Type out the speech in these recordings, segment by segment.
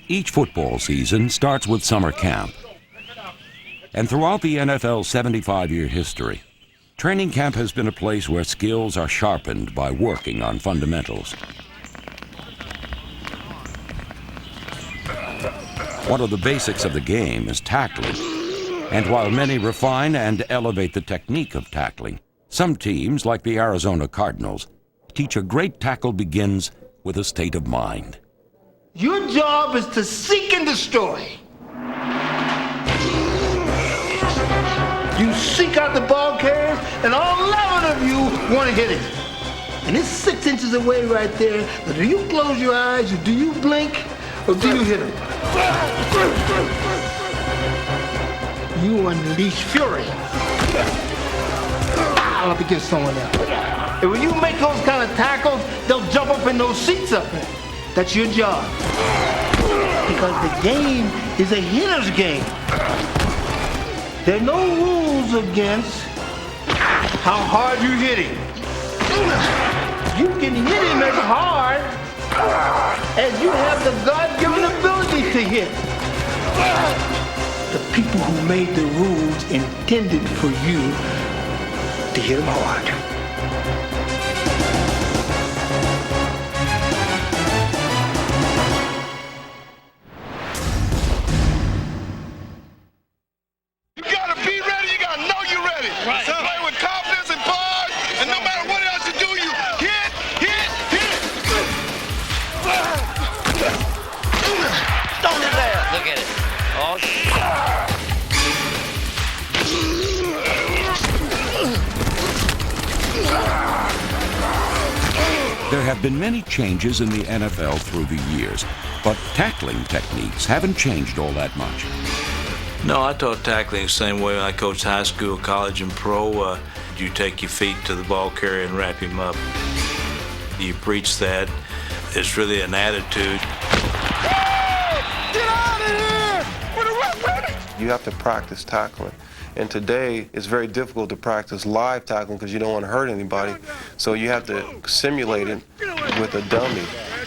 Each football season starts with summer camp. And throughout the NFL's 75-year history, training camp has been a place where skills are sharpened by working on fundamentals. One of the basics of the game is tackling. And while many refine and elevate the technique of tackling, some teams, like the Arizona Cardinals, teach a great tackle begins with a state of mind. Your job is to seek and destroy. You seek out the ball carriers, and all 11 of you want to hit it. And it's 6 inches away right there. Now, do you close your eyes, or do you blink, or do you hit it? You unleash fury up against someone else. And when you make those kind of tackles, they'll jump up in those seats up there. That's your job. Because the game is a hitter's game. There are no rules against how hard you hit him. You can hit him as hard as you have the God-given ability to hit. The people who made the rules intended for you to hit them hard. There have been many changes in the NFL through the years, but tackling techniques haven't changed all that much. No, I taught tackling the same way when I coached high school, college, and pro. You take your feet to the ball carrier and wrap him up. You preach that. It's really an attitude. Get out of here! We're the ref ready! You have to practice tackling. And today, it's very difficult to practice live tackling because you don't want to hurt anybody. So you have to simulate it with a dummy.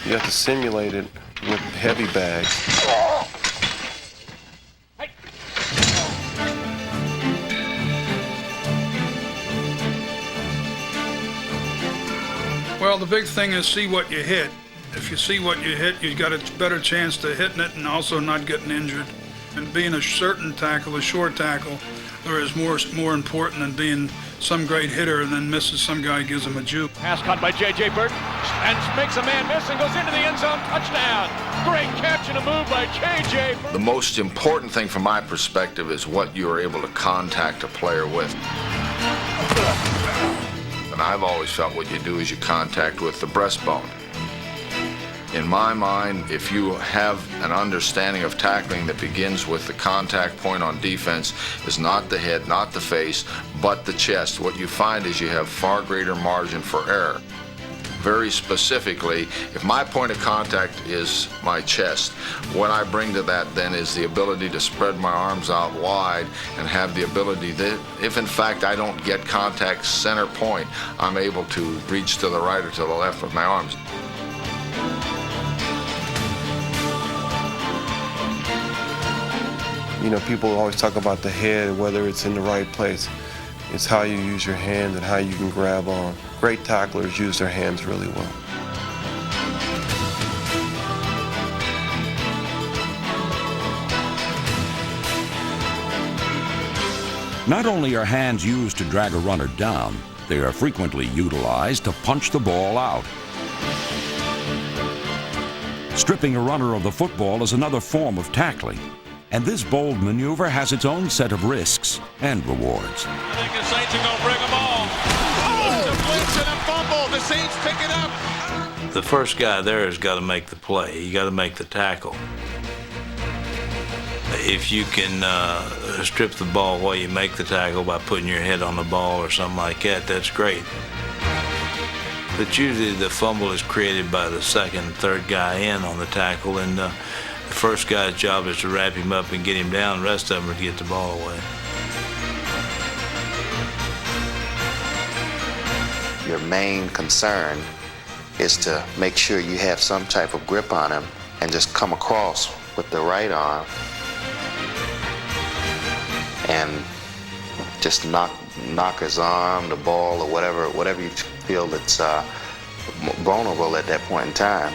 You have to simulate it with heavy bags. Well, the big thing is see what you hit. If you see what you hit, you've got a better chance to hitting it and also not getting injured. And being a certain tackle, a short tackle, is more important than being some great hitter and then misses some guy, gives him a juke. Pass caught by J.J. Burton and makes a man miss and goes into the end zone. Touchdown. Great catch and a move by J.J. The most important thing from my perspective is what you're able to contact a player with. And I've always felt what you do is you contact with the breastbone. In my mind, if you have an understanding of tackling that begins with the contact point on defense is not the head, not the face, but the chest, what you find is you have far greater margin for error. Very specifically, if my point of contact is my chest, what I bring to that then is the ability to spread my arms out wide and have the ability that if in fact I don't get contact center point, I'm able to reach to the right or to the left with my arms. You know, people always talk about the head, whether it's in the right place. It's how you use your hands and how you can grab on. Great tacklers use their hands really well. Not only are hands used to drag a runner down, they are frequently utilized to punch the ball out. Stripping a runner of the football is another form of tackling. And this bold maneuver has its own set of risks and rewards. I think the Saints are going to bring them all. Oh, it's a blitz and a fumble. The Saints pick it up. The first guy there has got to make the play. You got to make the tackle. If you can strip the ball while you make the tackle by putting your head on the ball or something like that, that's great. But usually the fumble is created by the second and third guy in on the tackle, and the first guy's job is to wrap him up and get him down. The rest of them are to get the ball away. Your main concern is to make sure you have some type of grip on him and just come across with the right arm and just knock his arm, the ball, or whatever you feel that's vulnerable at that point in time.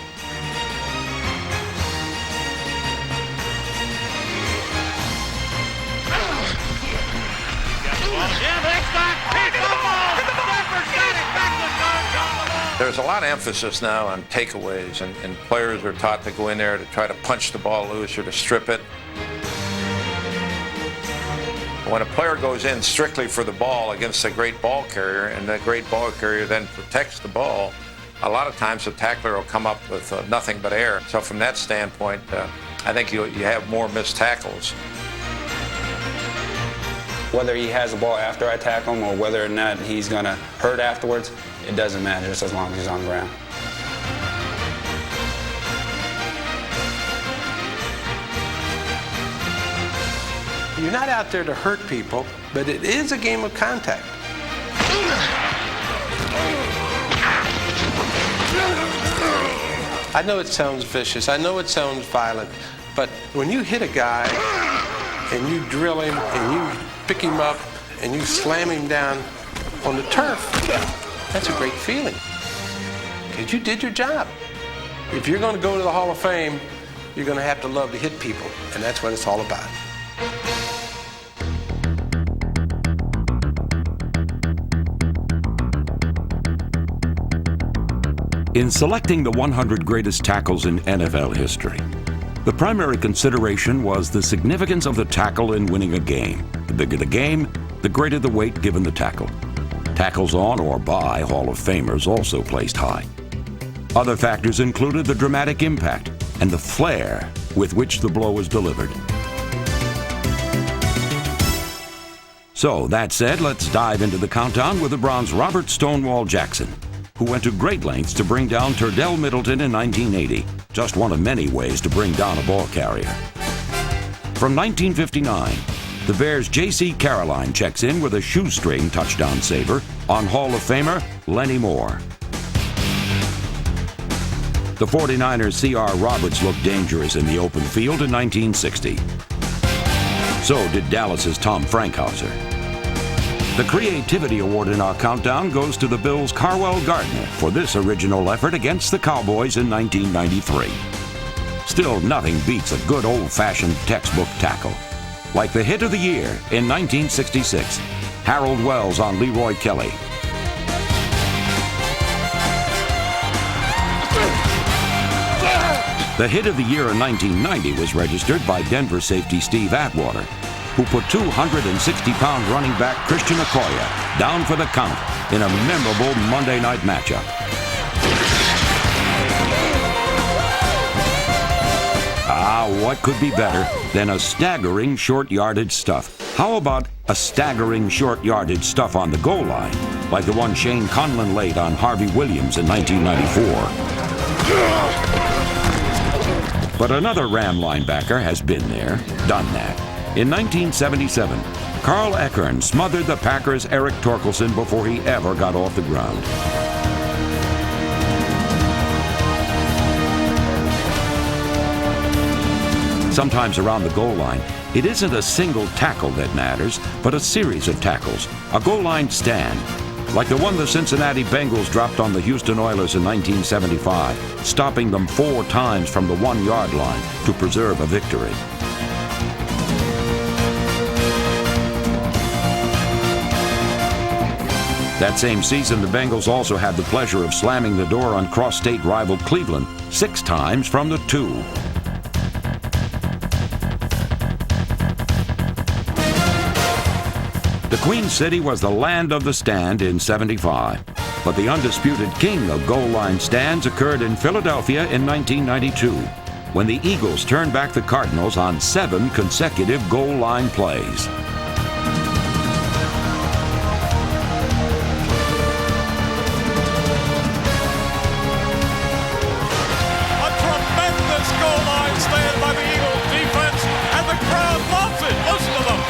There's a lot of emphasis now on takeaways, and players are taught to go in there to try to punch the ball loose or to strip it. When a player goes in strictly for the ball against a great ball carrier, and the great ball carrier then protects the ball, a lot of times the tackler will come up with nothing but air. So from that standpoint, I think you have more missed tackles. Whether he has the ball after I tackle him or whether or not he's going to hurt afterwards, it doesn't matter, just as long as he's on the ground. You're not out there to hurt people, but it is a game of contact. I know it sounds vicious, I know it sounds violent, but when you hit a guy and you drill him and you pick him up and you slam him down on the turf, that's a great feeling, because you did your job. If you're going to go to the Hall of Fame, you're going to have to love to hit people, and that's what it's all about. In selecting the 100 greatest tackles in NFL history, the primary consideration was the significance of the tackle in winning a game. The bigger the game, the greater the weight given the tackle. Tackles on or by Hall of Famers also placed high. Other factors included the dramatic impact and the flair with which the blow was delivered. So, that said, let's dive into the countdown with LeBron's Robert "Stonewall" Jackson, who went to great lengths to bring down Turdell Middleton in 1980, just one of many ways to bring down a ball carrier. From 1959, the Bears' J.C. Caroline checks in with a shoestring touchdown saver on Hall of Famer Lenny Moore. The 49ers' C.R. Roberts looked dangerous in the open field in 1960. So did Dallas's Tom Frankhauser. The Creativity Award in our countdown goes to the Bills' Carwell Gardner for this original effort against the Cowboys in 1993. Still, nothing beats a good old-fashioned textbook tackle. Like the hit of the year in 1966, Harold Wells on Leroy Kelly. The hit of the year in 1990 was registered by Denver safety Steve Atwater, who put 260-pound running back Christian Okoye down for the count in a memorable Monday night matchup. What could be better than a staggering short yardage stuff? How about a staggering short yardage stuff on the goal line, like the one Shane Conlon laid on Harvey Williams in 1994? But another Ram linebacker has been there, done that. In 1977, Carl Eckern smothered the Packers' Eric Torkelson before he ever got off the ground. Sometimes around the goal line, it isn't a single tackle that matters, but a series of tackles, a goal line stand, like the one the Cincinnati Bengals dropped on the Houston Oilers in 1975, stopping them 4 times from the 1-yard line to preserve a victory. That same season, the Bengals also had the pleasure of slamming the door on cross-state rival Cleveland 6 times from the 2. The Queen City was the land of the stand in '75, but the undisputed king of goal line stands occurred in Philadelphia in 1992, when the Eagles turned back the Cardinals on 7 consecutive goal line plays. A tremendous goal line stand by the Eagles defense, and the crowd loves it. Listen to them.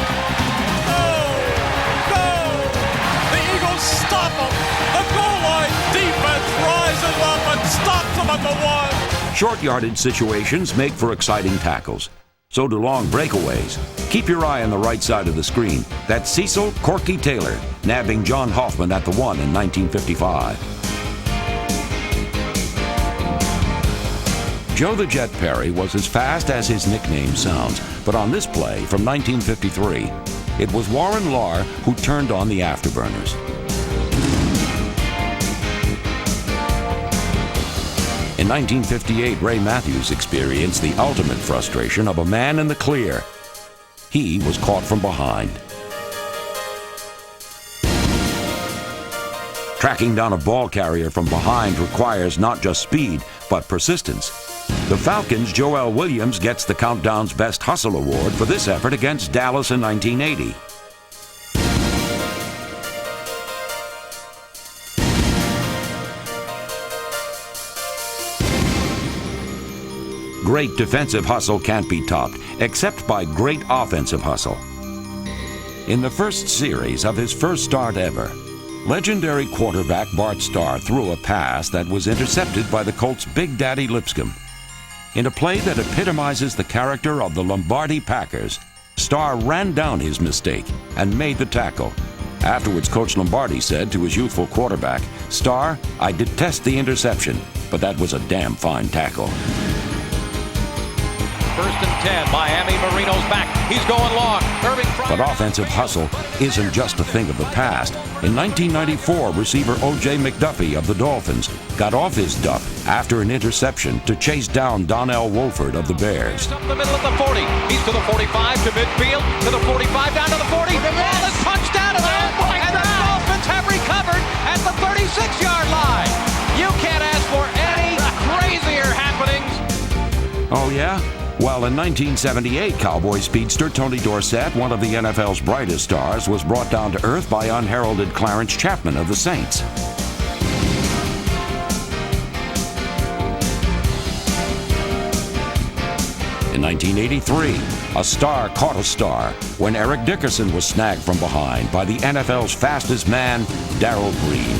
Stop them. The goal line defense rises up and stops them at the 1. Short yardage situations make for exciting tackles. So do long breakaways. Keep your eye on the right side of the screen. That's Cecil Corky Taylor, nabbing John Hoffman at the 1 in 1955. Joe the Jet Perry was as fast as his nickname sounds, but on this play from 1953, it was Warren Lahr who turned on the afterburners. In 1958, Ray Matthews experienced the ultimate frustration of a man in the clear. He was caught from behind. Tracking down a ball carrier from behind requires not just speed, but persistence. The Falcons' Joel Williams gets the Countdown's Best Hustle Award for this effort against Dallas in 1980. Great defensive hustle can't be topped, except by great offensive hustle. In the first series of his first start ever, legendary quarterback Bart Starr threw a pass that was intercepted by the Colts' Big Daddy Lipscomb. In a play that epitomizes the character of the Lombardi Packers, Starr ran down his mistake and made the tackle. Afterwards, Coach Lombardi said to his youthful quarterback, "Starr, I detest the interception, but that was a damn fine tackle." 1st and 10, Miami, Marino's back. He's going long. But offensive hustle isn't just a thing of the past. In 1994, receiver O.J. McDuffie of the Dolphins got off his duff after an interception to chase down Donnell Wolford of the Bears. Up the middle of the 40. He's to the 45, to midfield, to the 45, down to the 40. The ball is punched out of there, and the Dolphins have recovered at the 36-yard line. You can't ask for any crazier happenings. Oh, yeah? Well, in 1978, Cowboy speedster Tony Dorsett, one of the NFL's brightest stars, was brought down to earth by unheralded Clarence Chapman of the Saints. In 1983, a star caught a star when Eric Dickerson was snagged from behind by the NFL's fastest man, Darrell Green.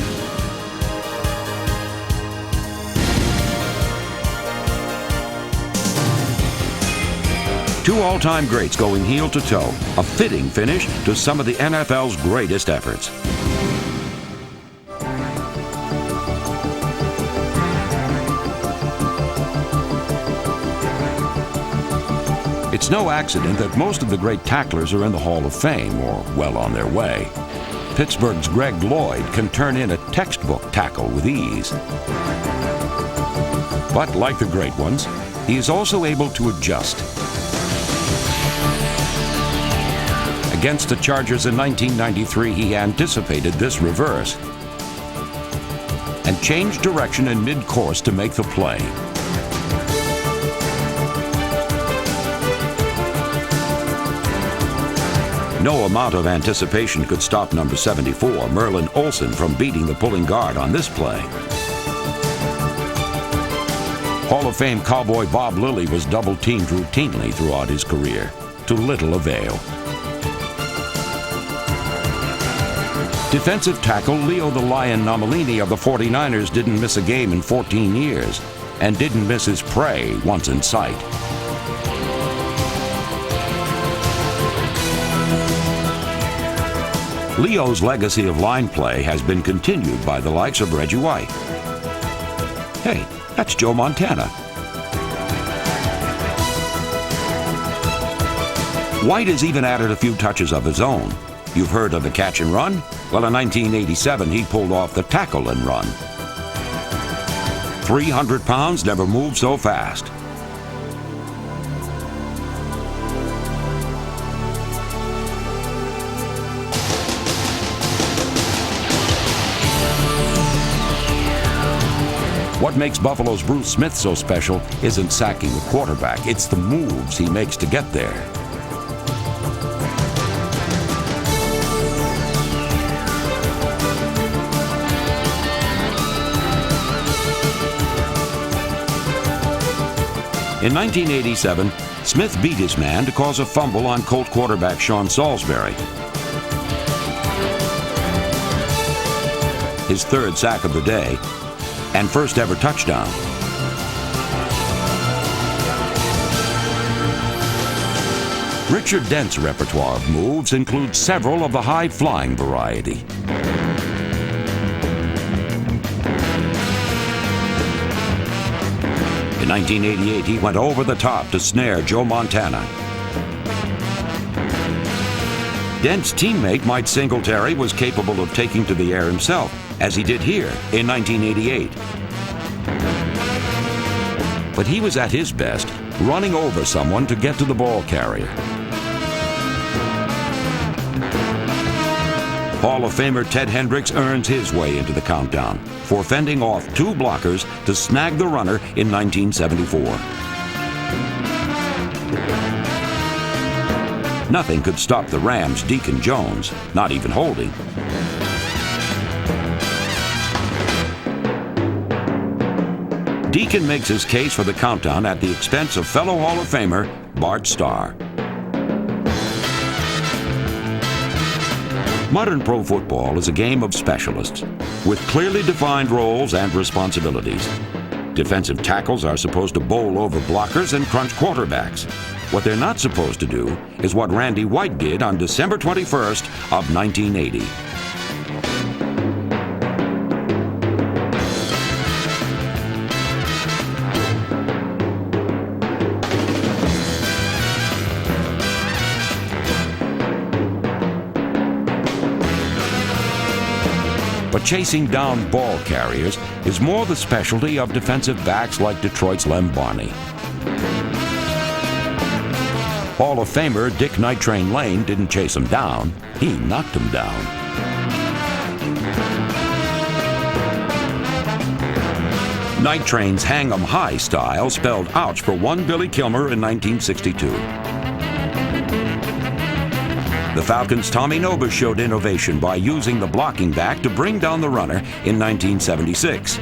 Two all-time greats going heel to toe, a fitting finish to some of the NFL's greatest efforts. It's no accident that most of the great tacklers are in the Hall of Fame, or well on their way. Pittsburgh's Greg Lloyd can turn in a textbook tackle with ease. But like the great ones, he is also able to adjust. Against the Chargers in 1993, he anticipated this reverse and changed direction in mid-course to make the play. No amount of anticipation could stop number 74, Merlin Olsen, from beating the pulling guard on this play. Hall of Fame cowboy Bob Lilly was double-teamed routinely throughout his career, to little avail. Defensive tackle Leo the Lion Nomalini of the 49ers didn't miss a game in 14 years and didn't miss his prey once in sight. Leo's legacy of line play has been continued by the likes of Reggie White. Hey, that's Joe Montana. White has even added a few touches of his own. You've heard of the catch and run? Well, in 1987, he pulled off the tackle and run. 300 pounds never moved so fast. What makes Buffalo's Bruce Smith so special isn't sacking the quarterback, it's the moves he makes to get there. In 1987, Smith beat his man to cause a fumble on Colt quarterback Sean Salisbury. His third sack of the day and first ever touchdown. Richard Dent's repertoire of moves includes several of the high-flying variety. In 1988, he went over the top to snare Joe Montana. Dent's teammate Mike Singletary was capable of taking to the air himself, as he did here in 1988. But he was at his best, running over someone to get to the ball carrier. Hall of Famer Ted Hendricks earns his way into the countdown for fending off two blockers to snag the runner in 1974. Nothing could stop the Rams' Deacon Jones, not even holding. Deacon makes his case for the countdown at the expense of fellow Hall of Famer Bart Starr. Modern pro football is a game of specialists with clearly defined roles and responsibilities. Defensive tackles are supposed to bowl over blockers and crunch quarterbacks. What they're not supposed to do is what Randy White did on December 21st of 1980. But chasing down ball carriers is more the specialty of defensive backs like Detroit's Lem Barney. Hall of Famer Dick Night Train Lane didn't chase him down, he knocked him down. Night Train's Hang 'em High style spelled ouch for one Billy Kilmer in 1962. The Falcons' Tommy Nobis showed innovation by using the blocking back to bring down the runner in 1976.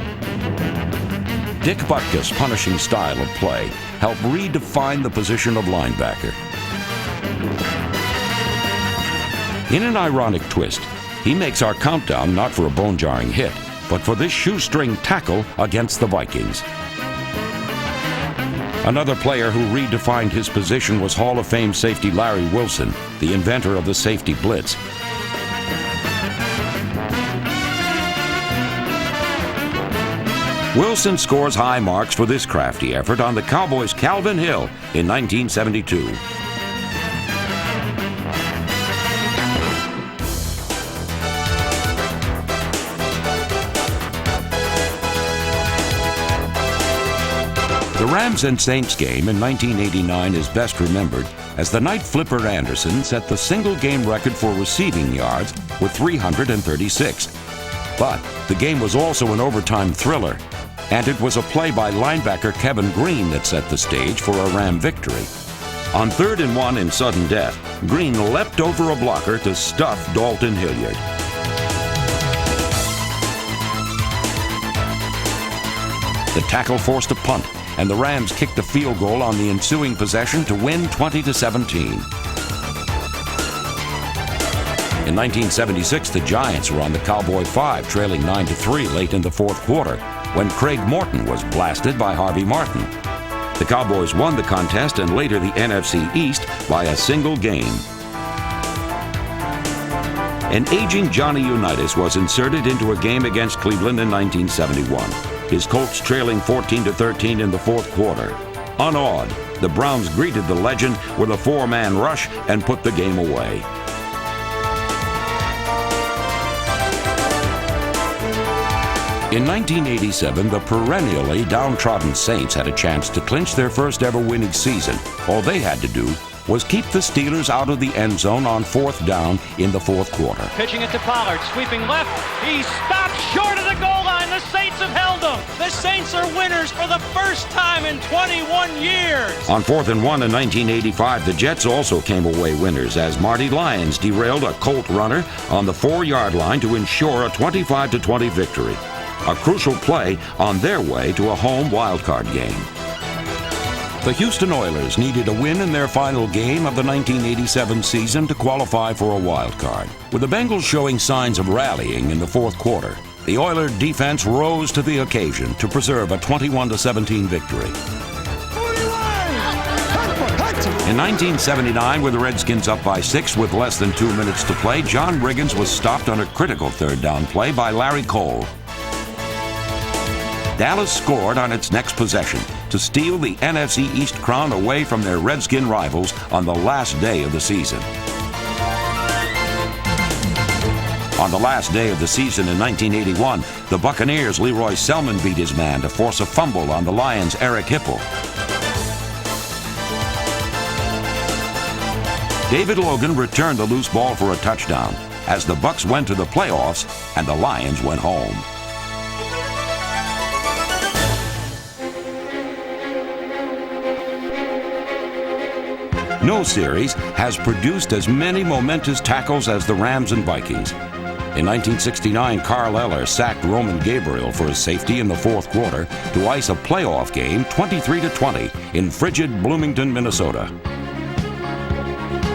Dick Butkus' punishing style of play helped redefine the position of linebacker. In an ironic twist, he makes our countdown not for a bone-jarring hit, but for this shoestring tackle against the Vikings. Another player who redefined his position was Hall of Fame safety Larry Wilson, the inventor of the safety blitz. Wilson scores high marks for this crafty effort on the Cowboys' Calvin Hill in 1972. The Rams and Saints game in 1989 is best remembered as the night Flipper Anderson set the single-game record for receiving yards with 336. But the game was also an overtime thriller, and it was a play by linebacker Kevin Green that set the stage for a Ram victory. On 3rd and 1 in sudden death, Green leapt over a blocker to stuff Dalton Hilliard. The tackle forced a punt, and the Rams kicked a field goal on the ensuing possession to win 20-17. In 1976, the Giants were on the Cowboy 5, trailing 9-3 late in the fourth quarter, when Craig Morton was blasted by Harvey Martin. The Cowboys won the contest and later the NFC East by a single game. An aging Johnny Unitas was inserted into a game against Cleveland in 1971. His Colts trailing 14-13 in the fourth quarter. Unawed, the Browns greeted the legend with a four-man rush and put the game away. In 1987, the perennially downtrodden Saints had a chance to clinch their first ever winning season. All they had to do was keep the Steelers out of the end zone on 4th down in the fourth quarter. Pitching it to Pollard, sweeping left. He stopped short of the goal line. The Saints have held him. The Saints are winners for the first time in 21 years. On 4th and 1 in 1985, the Jets also came away winners as Marty Lyons derailed a Colt runner on the 4-yard line to ensure a 25-20 victory. A crucial play on their way to a home wildcard game. The Houston Oilers needed a win in their final game of the 1987 season to qualify for a wild card. With the Bengals showing signs of rallying in the fourth quarter, the Oiler defense rose to the occasion to preserve a 21-17 victory. In In 1979, with the Redskins up by 6 with less than 2 minutes to play, John Riggins was stopped on a critical third down play by Larry Cole. Dallas scored on its next possession to steal the NFC East crown away from their Redskin rivals on the last day of the season. On the last day of the season in 1981, the Buccaneers' Leroy Selman beat his man to force a fumble on the Lions' Eric Hipple. David Logan returned the loose ball for a touchdown as the Bucs went to the playoffs and the Lions went home. No series has produced as many momentous tackles as the Rams and Vikings. In 1969, Carl Eller sacked Roman Gabriel for his safety in the fourth quarter to ice a playoff game 23-20 in frigid Bloomington, Minnesota.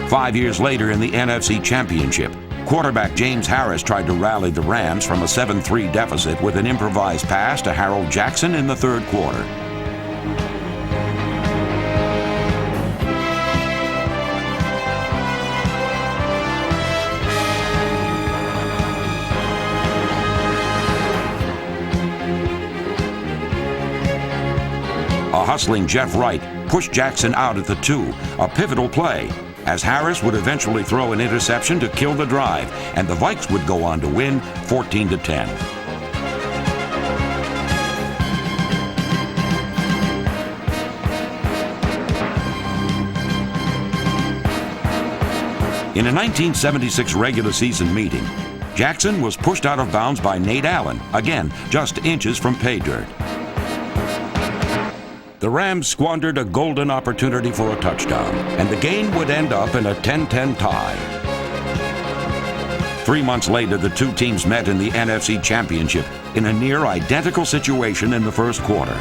5 years later in the NFC Championship, quarterback James Harris tried to rally the Rams from a 7-3 deficit with an improvised pass to Harold Jackson in the third quarter. A hustling Jeff Wright pushed Jackson out at the 2, a pivotal play, as Harris would eventually throw an interception to kill the drive, and the Vikes would go on to win 14-10. In a 1976 regular season meeting, Jackson was pushed out of bounds by Nate Allen, again just inches from pay dirt. The Rams squandered a golden opportunity for a touchdown, and the game would end up in a 10-10 tie. 3 months later, the two teams met in the NFC Championship in a near-identical situation in the first quarter.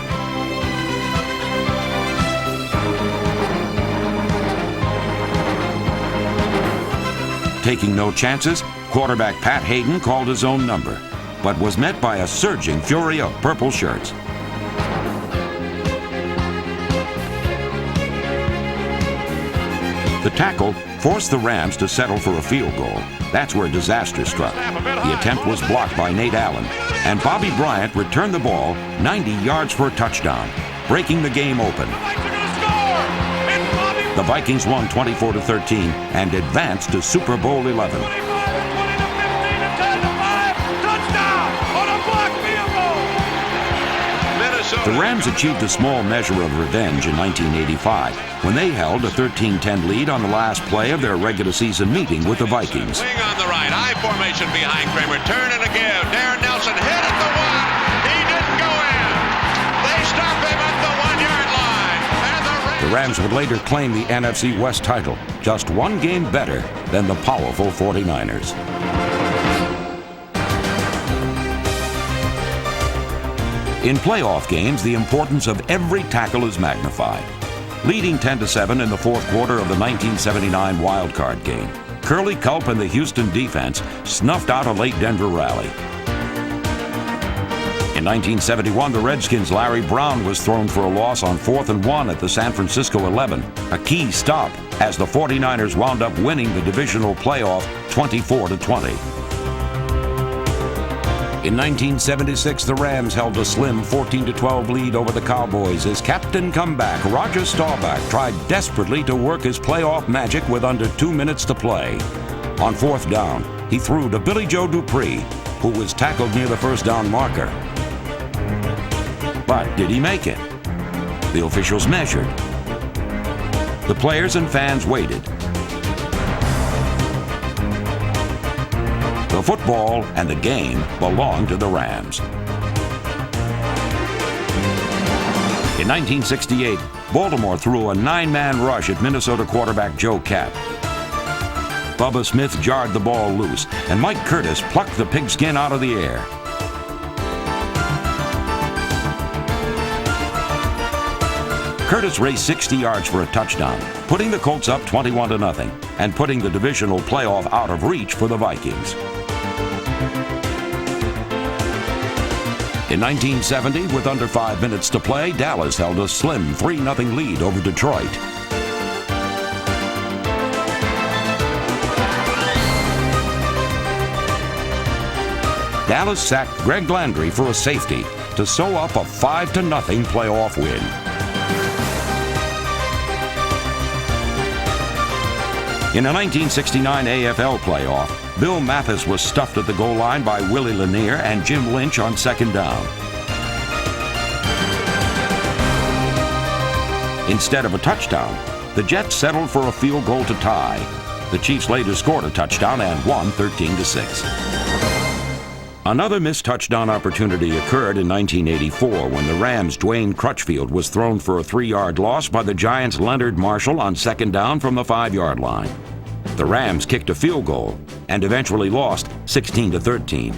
Taking no chances, quarterback Pat Hayden called his own number, but was met by a surging fury of purple shirts. The tackle forced the Rams to settle for a field goal. That's where disaster struck. The attempt was blocked by Nate Allen, and Bobby Bryant returned the ball 90 yards for a touchdown, breaking the game open. The Vikings won 24-13 and advanced to Super Bowl XI. The Rams achieved a small measure of revenge in 1985 when they held a 13-10 lead on the last play of their regular season meeting with the Vikings. Wing on the right, I formation behind Kramer, turn and a give. Darren Nelson hit at the 1. He didn't go in. They stop him at the 1-yard line. And the Rams would later claim the NFC West title, just one game better than the powerful 49ers. In playoff games, the importance of every tackle is magnified. Leading 10-7 in the fourth quarter of the 1979 wildcard game, Curly Culp and the Houston defense snuffed out a late Denver rally. In 1971, the Redskins' Larry Brown was thrown for a loss on 4th and 1 at the San Francisco 11, a key stop as the 49ers wound up winning the divisional playoff 24-20. In 1976, the Rams held a slim 14-12 lead over the Cowboys as Captain Comeback Roger Staubach tried desperately to work his playoff magic with under 2 minutes to play. On 4th down, he threw to Billy Joe Dupree, who was tackled near the first down marker. But did he make it? The officials measured. The players and fans waited. The football and the game belonged to the Rams. In 1968, Baltimore threw a 9-man rush at Minnesota quarterback Joe Kapp. Bubba Smith jarred the ball loose, and Mike Curtis plucked the pigskin out of the air. Curtis raced 60 yards for a touchdown, putting the Colts up 21-0, and putting the divisional playoff out of reach for the Vikings. In 1970, with under 5 minutes to play, Dallas held a slim 3-0 lead over Detroit. Dallas sacked Greg Landry for a safety to sew up a 5-0 playoff win. In a 1969 AFL playoff, Bill Mathis was stuffed at the goal line by Willie Lanier and Jim Lynch on second down. Instead of a touchdown, the Jets settled for a field goal to tie. The Chiefs later scored a touchdown and won 13-6. Another missed touchdown opportunity occurred in 1984 when the Rams' Dwayne Crutchfield was thrown for a 3-yard loss by the Giants' Leonard Marshall on second down from the 5-yard line. The Rams kicked a field goal and eventually lost 16-13.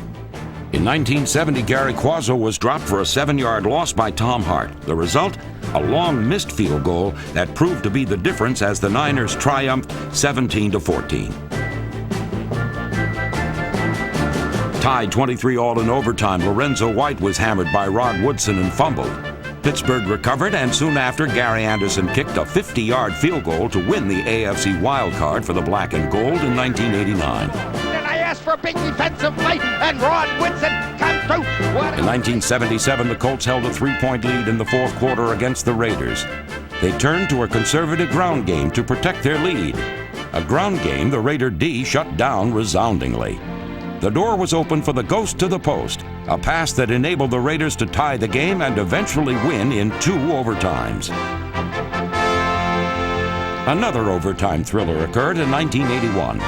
In 1970, Gary Quazzo was dropped for a 7-yard loss by Tom Hart. The result? A long missed field goal that proved to be the difference as the Niners triumphed 17-14. Tied 23-all in overtime, Lorenzo White was hammered by Rod Woodson and fumbled. Pittsburgh recovered, and soon after, Gary Anderson kicked a 50-yard field goal to win the AFC wild card for the black and gold in 1989. And I asked for a big defensive play, and Rod Woodson come through. In 1977, the Colts held a 3-point lead in the fourth quarter against the Raiders. They turned to a conservative ground game to protect their lead. A ground game the Raider D shut down resoundingly. The door was open for the ghost to the post, a pass that enabled the Raiders to tie the game and eventually win in 2 overtimes. Another overtime thriller occurred in 1981.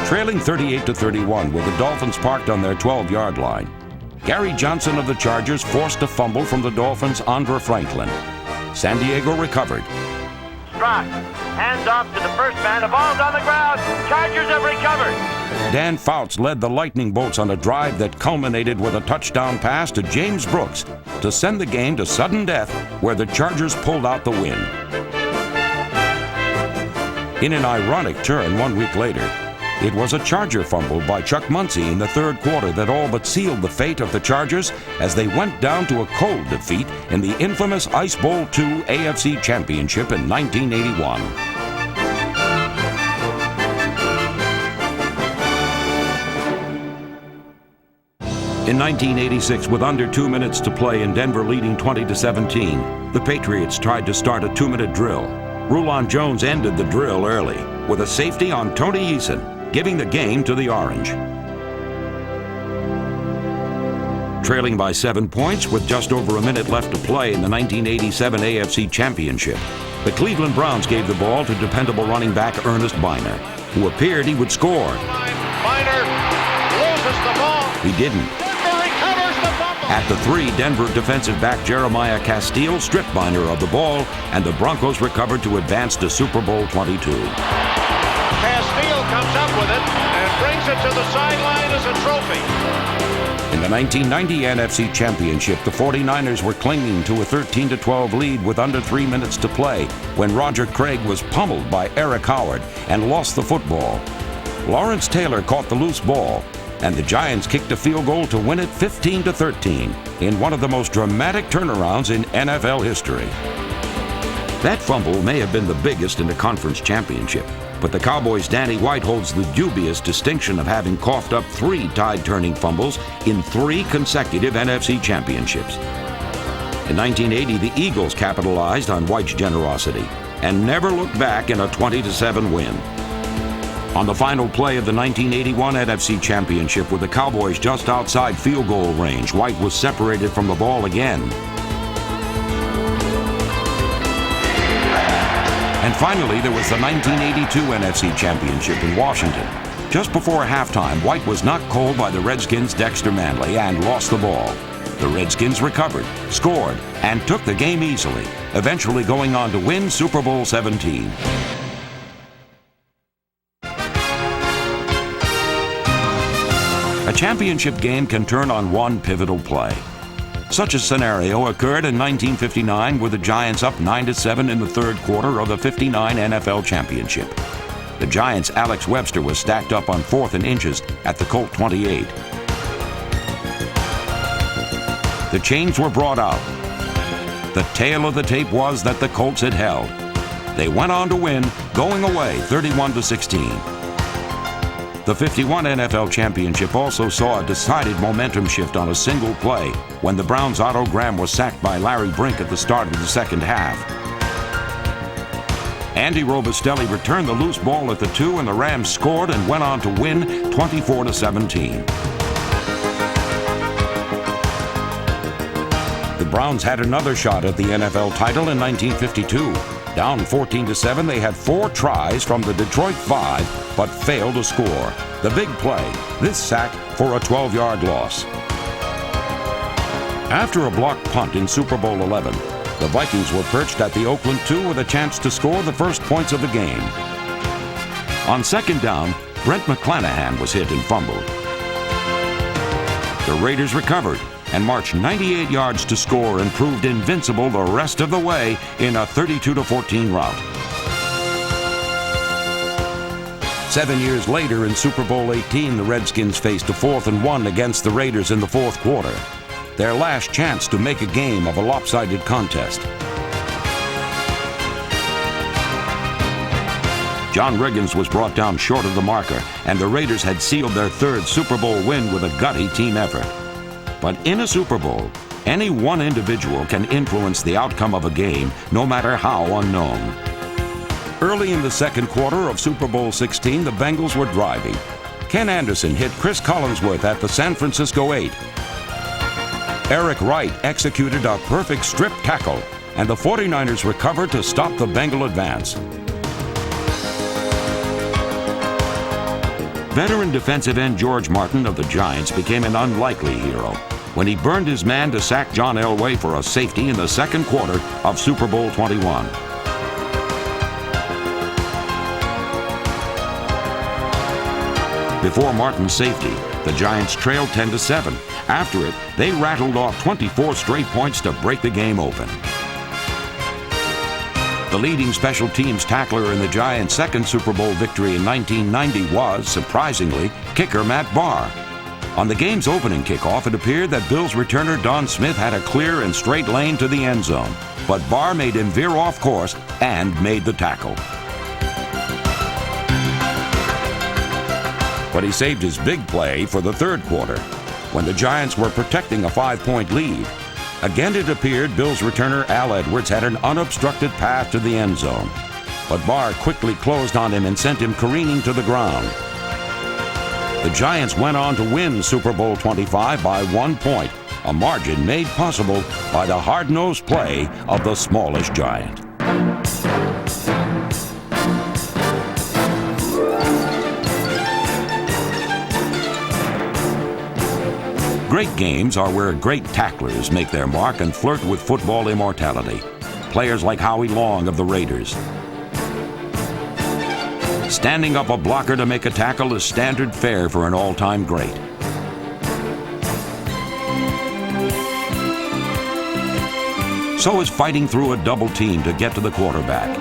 Trailing 38-31 with the Dolphins parked on their 12-yard line, Gary Johnson of the Chargers forced a fumble from the Dolphins' Andre Franklin. San Diego recovered. Strike. Hands off to the first man. The ball's on the ground. Chargers have recovered. Dan Fouts led the Lightning Bolts on a drive that culminated with a touchdown pass to James Brooks to send the game to sudden death, where the Chargers pulled out the win. In an ironic turn 1 week later, it was a Charger fumble by Chuck Muncie in the third quarter that all but sealed the fate of the Chargers as they went down to a cold defeat in the infamous Ice Bowl II AFC Championship in 1981. In 1986, with under 2 minutes to play and Denver leading 20-17, the Patriots tried to start a 2-minute drill. Rulon Jones ended the drill early with a safety on Tony Eason, giving the game to the Orange. Trailing by 7 points with just over a minute left to play in the 1987 AFC Championship, the Cleveland Browns gave the ball to dependable running back Ernest Biner, who appeared he would score. Biner loses the ball. He didn't. Denver recovers the fumble. At the 3, Denver defensive back Jeremiah Castile stripped Biner of the ball, and the Broncos recovered to advance to Super Bowl 22. Castile comes up with it and brings it to the sideline as a trophy. In the 1990 NFC Championship, the 49ers were clinging to a 13-12 lead with under 3 minutes to play when Roger Craig was pummeled by Eric Howard and lost the football. Lawrence Taylor caught the loose ball, and the Giants kicked a field goal to win it 15-13 in one of the most dramatic turnarounds in NFL history. That fumble may have been the biggest in the conference championship, but the Cowboys' Danny White holds the dubious distinction of having coughed up 3 tide-turning fumbles in 3 consecutive NFC championships. In 1980, the Eagles capitalized on White's generosity and never looked back in a 20-7 win. On the final play of the 1981 NFC Championship, with the Cowboys just outside field goal range, White was separated from the ball again. And finally, there was the 1982 NFC Championship in Washington. Just before halftime, White was knocked cold by the Redskins' Dexter Manley and lost the ball. The Redskins recovered, scored, and took the game easily, eventually going on to win Super Bowl 17. A championship game can turn on one pivotal play. Such a scenario occurred in 1959 with the Giants up 9-7 in the third quarter of the '59 NFL Championship. The Giants' Alex Webster was stacked up on 4th and inches at the Colt 28. The chains were brought out. The tale of the tape was that the Colts had held. They went on to win, going away 31-16. The 51 NFL championship also saw a decided momentum shift on a single play when the Browns' Otto Graham was sacked by Larry Brink at the start of the second half. Andy Robustelli returned the loose ball at the 2, and the Rams scored and went on to win 24-17. The Browns had another shot at the NFL title in 1952. Down 14-7, they had 4 tries from the Detroit 5, but failed to score. The big play, this sack for a 12-yard loss. After a blocked punt in Super Bowl XI, the Vikings were perched at the Oakland 2 with a chance to score the first points of the game. On second down, Brent McClanahan was hit and fumbled. The Raiders recovered and marched 98 yards to score and proved invincible the rest of the way in a 32-14 rout. 7 years later, in Super Bowl XVIII, the Redskins faced a 4th and 1 against the Raiders in the fourth quarter, their last chance to make a game of a lopsided contest. John Riggins was brought down short of the marker, and the Raiders had sealed their 3rd Super Bowl win with a gutty team effort. But in a Super Bowl, any one individual can influence the outcome of a game, no matter how unknown. Early in the second quarter of Super Bowl XVI, the Bengals were driving. Ken Anderson hit Chris Collinsworth at the San Francisco 8. Eric Wright executed a perfect strip tackle, and the 49ers recovered to stop the Bengal advance. Veteran defensive end George Martin of the Giants became an unlikely hero when he burned his man to sack John Elway for a safety in the second quarter of Super Bowl XXI. Before Martin's safety, the Giants trailed 10-7. After it, they rattled off 24 straight points to break the game open. The leading special teams tackler in the Giants' second Super Bowl victory in 1990 was, surprisingly, kicker Matt Barr. On the game's opening kickoff, it appeared that Bills returner Don Smith had a clear and straight lane to the end zone, but Barr made him veer off course and made the tackle. But he saved his big play for the third quarter, when the Giants were protecting a 5-point lead. Again, it appeared Bills returner Al Edwards had an unobstructed path to the end zone, but Barr quickly closed on him and sent him careening to the ground. The Giants went on to win Super Bowl XXV by 1 point, a margin made possible by the hard-nosed play of the smallest giant. Great games are where great tacklers make their mark and flirt with football immortality. Players like Howie Long of the Raiders. Standing up a blocker to make a tackle is standard fare for an all-time great. So is fighting through a double team to get to the quarterback.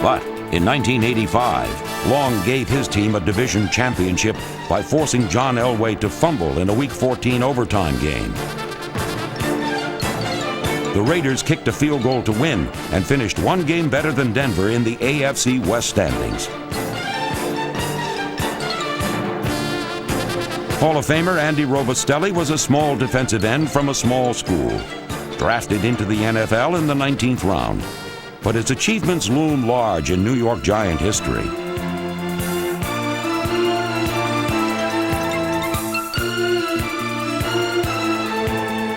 But in 1985, Long gave his team a division championship by forcing John Elway to fumble in a Week 14 overtime game. The Raiders kicked a field goal to win and finished one game better than Denver in the AFC West standings. Hall of Famer Andy Robustelli was a small defensive end from a small school, drafted into the NFL in the 19th round. But his achievements loom large in New York Giant history.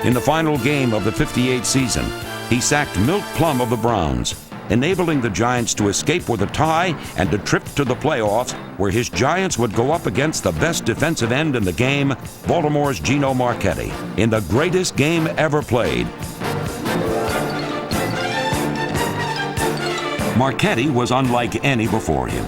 In the final game of the '58 season, he sacked Milt Plum of the Browns, enabling the Giants to escape with a tie and a trip to the playoffs, where his Giants would go up against the best defensive end in the game, Baltimore's Gino Marchetti, in the greatest game ever played. Marchetti was unlike any before him,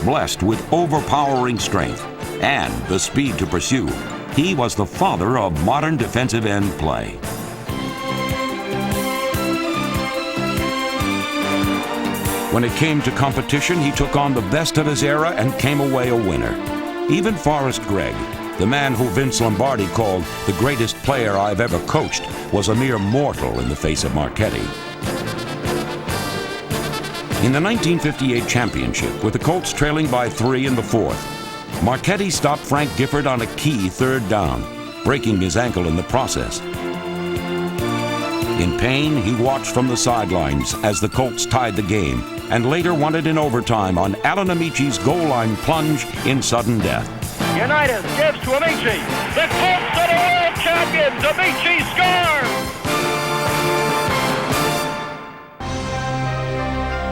blessed with overpowering strength and the speed to pursue. He was the father of modern defensive end play. When it came to competition, he took on the best of his era and came away a winner. Even Forrest Gregg, the man who Vince Lombardi called the greatest player I've ever coached, was a mere mortal in the face of Marchetti. In the 1958 championship, with the Colts trailing by 3 in the fourth, Marchetti stopped Frank Gifford on a key third down, breaking his ankle in the process. In pain, he watched from the sidelines as the Colts tied the game and later won it in overtime on Alan Amici's goal line plunge in sudden death. Unitas gives to Amici. The Colts are the world champions. Amici scores!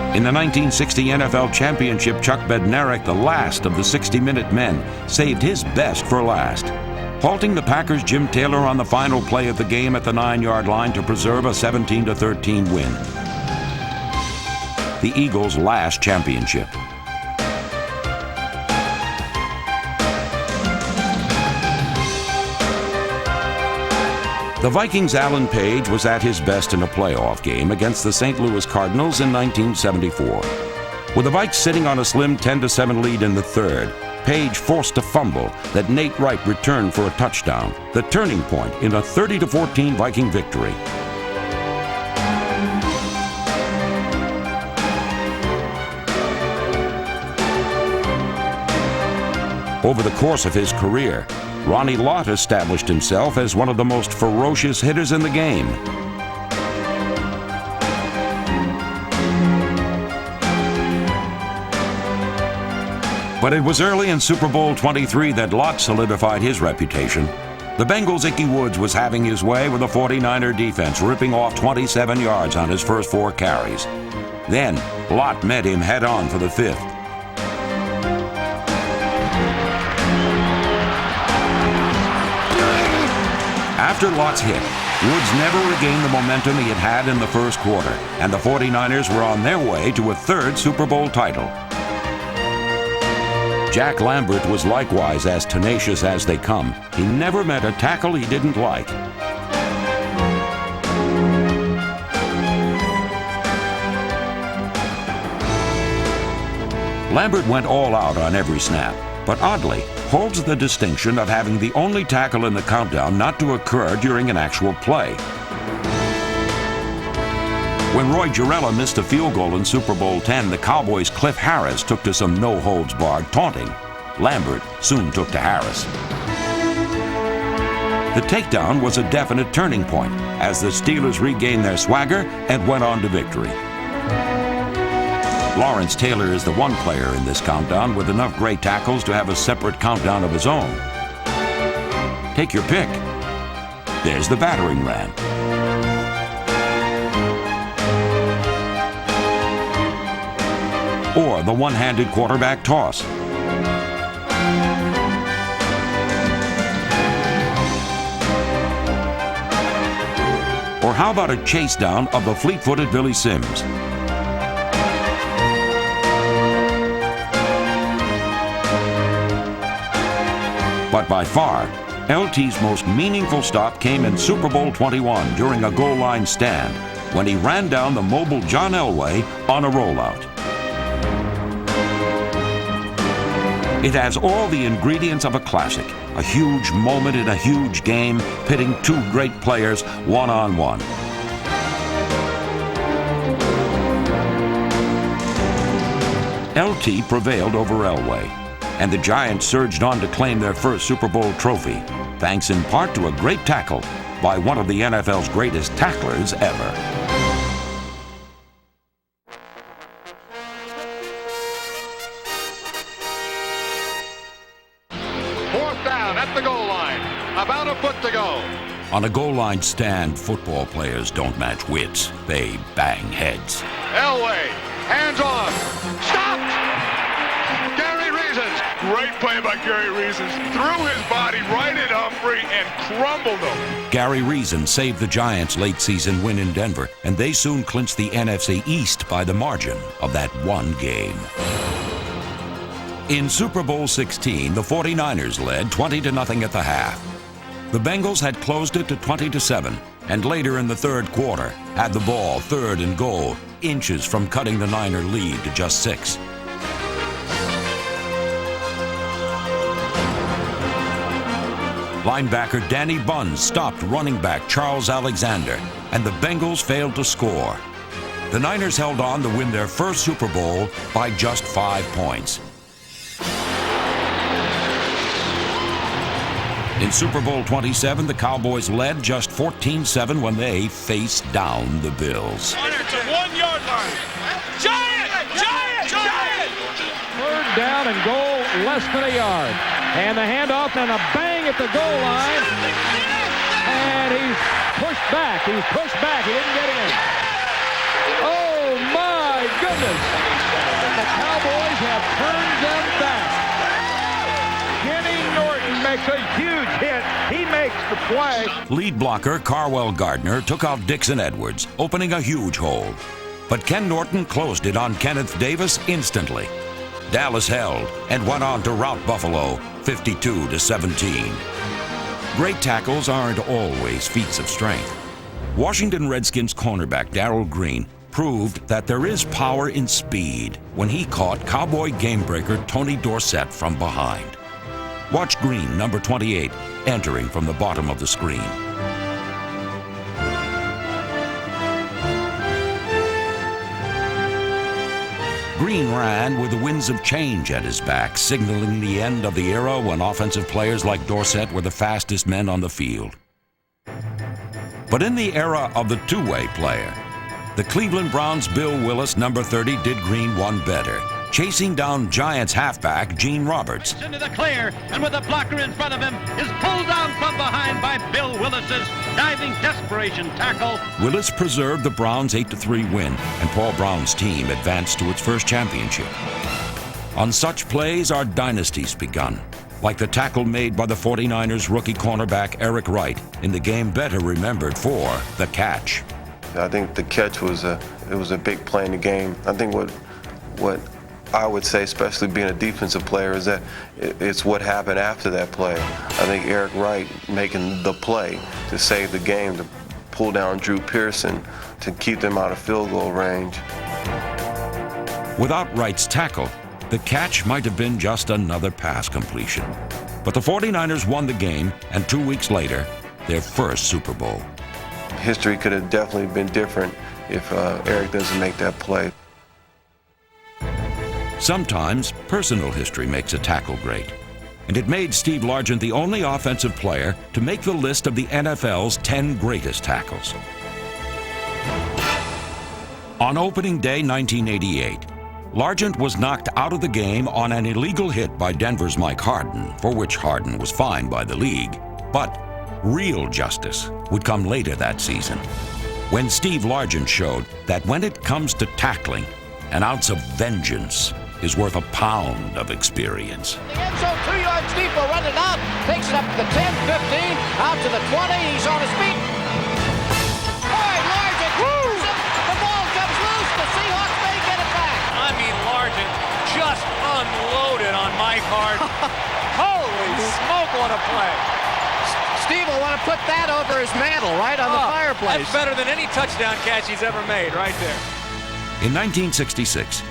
In the 1960 NFL Championship, Chuck Bednarik, the last of the 60-minute men, saved his best for last, halting the Packers' Jim Taylor on the final play of the game at the 9-yard line to preserve a 17-13 win. The Eagles' last championship. The Vikings' Alan Page was at his best in a playoff game against the St. Louis Cardinals in 1974. With the Vikes sitting on a slim 10-7 lead in the third, Page forced a fumble that Nate Wright returned for a touchdown, the turning point in a 30-14 Viking victory. Over the course of his career, Ronnie Lott established himself as one of the most ferocious hitters in the game. But it was early in Super Bowl 23 that Lott solidified his reputation. The Bengals' Ickey Woods was having his way with a 49er defense, ripping off 27 yards on his first 4 carries. Then, Lott met him head-on for the 5th. After Lott's hit, Woods never regained the momentum he had in the first quarter, and the 49ers were on their way to a 3rd Super Bowl title. Jack Lambert was likewise as tenacious as they come. He never met a tackle he didn't like. Lambert went all out on every snap, but oddly, holds the distinction of having the only tackle in the countdown not to occur during an actual play. When Roy Gerela missed a field goal in Super Bowl X, the Cowboys' Cliff Harris took to some no-holds-barred taunting. Lambert soon took to Harris. The takedown was a definite turning point as the Steelers regained their swagger and went on to victory. Lawrence Taylor is the one player in this countdown with enough great tackles to have a separate countdown of his own. Take your pick. There's the battering ram. Or the one-handed quarterback toss. Or how about a chase down of the fleet-footed Billy Sims? But by far, LT's most meaningful stop came in Super Bowl 21 during a goal line stand when he ran down the mobile John Elway on a rollout. It has all the ingredients of a classic, a huge moment in a huge game, pitting 2 great players one-on-one. LT prevailed over Elway, and the Giants surged on to claim their first Super Bowl trophy, thanks in part to a great tackle by one of the NFL's greatest tacklers ever. Fourth down at the goal line. About a foot to go. On a goal line stand, football players don't match wits. They bang heads. Elway, hands off. Stop! Gary Reasons. Great play by Gary Reasons. Threw his body right at Humphrey and crumbled him. Gary Reasons saved the Giants' late-season win in Denver, and they soon clinched the NFC East by the margin of that one game. In Super Bowl 16, the 49ers led 20-0 at the half. The Bengals had closed it to 20-7, and later in the third quarter had the ball 3rd and goal, inches from cutting the Niner lead to just 6. Linebacker Danny Bunn stopped running back Charles Alexander, and the Bengals failed to score. the Niners held on to win their first Super Bowl by just 5 points. In Super Bowl 27, the Cowboys led just 14-7 when they faced down the Bills. To 1 yard line. Giant! Giant! Giant! Third down and goal, less than a yard. And the handoff and a bang at the goal line. And he's pushed back. He's pushed back. He didn't get in. Oh, my goodness. The Cowboys have turned them back. Kenny Norton makes a huge hit. He makes the play. Lead blocker Carwell Gardner took out Dixon Edwards, opening a huge hole. But Ken Norton closed it on Kenneth Davis instantly. Dallas held and went on to rout Buffalo 52-17. Great tackles aren't always feats of strength. Washington Redskins cornerback Darrell Green proved that there is power in speed when he caught Cowboy gamebreaker Tony Dorsett from behind. Watch Green, number 28, entering from the bottom of the screen. Green ran with the winds of change at his back, signaling the end of the era when offensive players like Dorsett were the fastest men on the field. But in the era of the two-way player, the Cleveland Browns' Bill Willis, number 30, did Green one better, chasing down Giants halfback Gene Roberts. Into the clear, and with a blocker in front of him, is pulled down from behind by Bill Willis's diving desperation tackle. Willis preserved the Browns' 8-3 win, and Paul Brown's team advanced to its first championship. On such plays are dynasties begun, like the tackle made by the 49ers rookie cornerback Eric Wright in the game better remembered for the catch. I think the catch was a big play in the game. I think what I would say, especially being a defensive player, is that it's what happened after that play. I think Eric Wright making the play to save the game, to pull down Drew Pearson, to keep them out of field goal range. Without Wright's tackle, the catch might have been just another pass completion. But the 49ers won the game, and 2 weeks later, their first Super Bowl. History could have definitely been different if Eric doesn't make that play. Sometimes personal history makes a tackle great, and it made Steve Largent the only offensive player to make the list of the NFL's 10 greatest tackles. On opening day 1988, Largent was knocked out of the game on an illegal hit by Denver's Mike Harden, for which Harden was fined by the league. But real justice would come later that season, when Steve Largent showed that when it comes to tackling, an ounce of vengeance is worth a pound of experience. The end zone, 2 yards deep, will run it out, takes it up to the 10, 15, out to the 20, he's on his feet. All right, Largent, the ball comes loose, the Seahawks may get it back. I mean, Largent just unloaded on Mike Harden. Holy smoke, what a play. Steve will want to put that over his mantle, right on the fireplace. That's better than any touchdown catch he's ever made, right there. In 1966,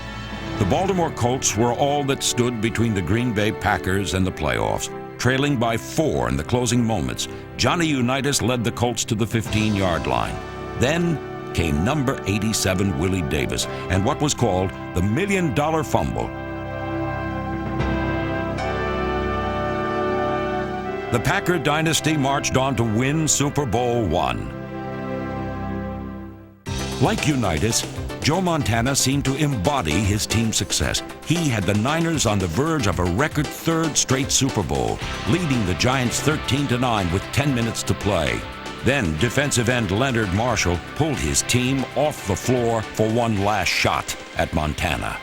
the Baltimore Colts were all that stood between the Green Bay Packers and the playoffs. Trailing by 4 in the closing moments, Johnny Unitas led the Colts to the 15-yard line. Then came number 87 Willie Davis and what was called the $1 Million Fumble. The Packer dynasty marched on to win Super Bowl I. Like Unitas, Joe Montana seemed to embody his team's success. He had the Niners on the verge of a record 3rd straight Super Bowl, leading the Giants 13-9 with 10 minutes to play. Then defensive end Leonard Marshall pulled his team off the floor for one last shot at Montana.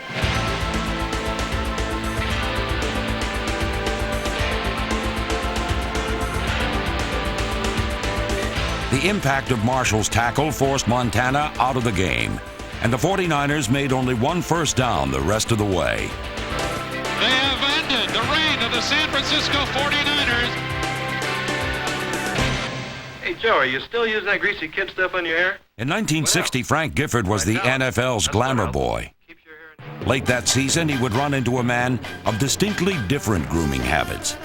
The impact of Marshall's tackle forced Montana out of the game, and the 49ers made only one first down the rest of the way. They have ended the reign of the San Francisco 49ers. Hey, Joe, are you still using that greasy kid stuff on your hair? In 1960, Frank Gifford was the NFL's glamour boy. Late that season, he would run into a man of distinctly different grooming habits.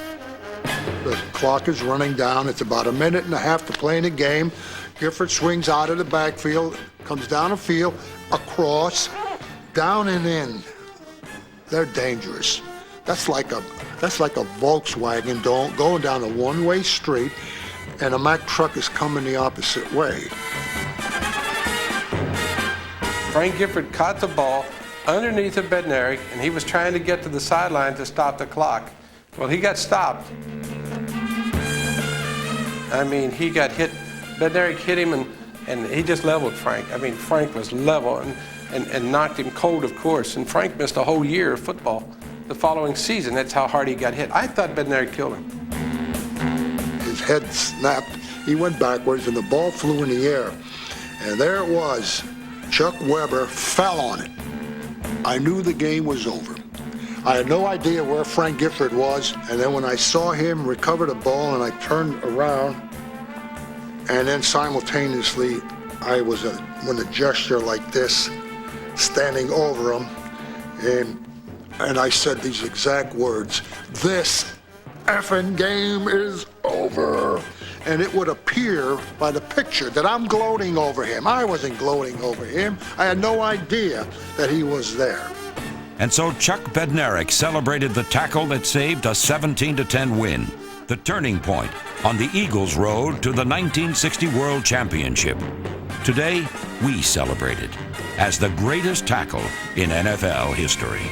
The clock is running down. It's about a minute and a half to play in the game. Gifford swings out of the backfield, comes down the field, across, down and in. They're dangerous. That's like a Volkswagen going down a one-way street, and a Mack truck is coming the opposite way. Frank Gifford caught the ball underneath of Bednarik, and he was trying to get to the sideline to stop the clock. Well, he got stopped. I mean, he got hit. Bednarik hit him, and he just leveled Frank. I mean, Frank was level and knocked him cold, of course. And Frank missed a whole year of football the following season. That's how hard he got hit. I thought Bednarik killed him. His head snapped. He went backwards, and the ball flew in the air. And there it was. Chuck Weber fell on it. I knew the game was over. I had no idea where Frank Gifford was, and then when I saw him recover the ball and I turned around, and then simultaneously I was with a gesture like this, standing over him, and I said these exact words, "This effing game is over." And it would appear by the picture that I'm gloating over him. I wasn't gloating over him. I had no idea that he was there. And so Chuck Bednarik celebrated the tackle that saved a 17-10 win, the turning point on the Eagles' road to the 1960 World Championship. Today, we celebrate it as the greatest tackle in NFL history.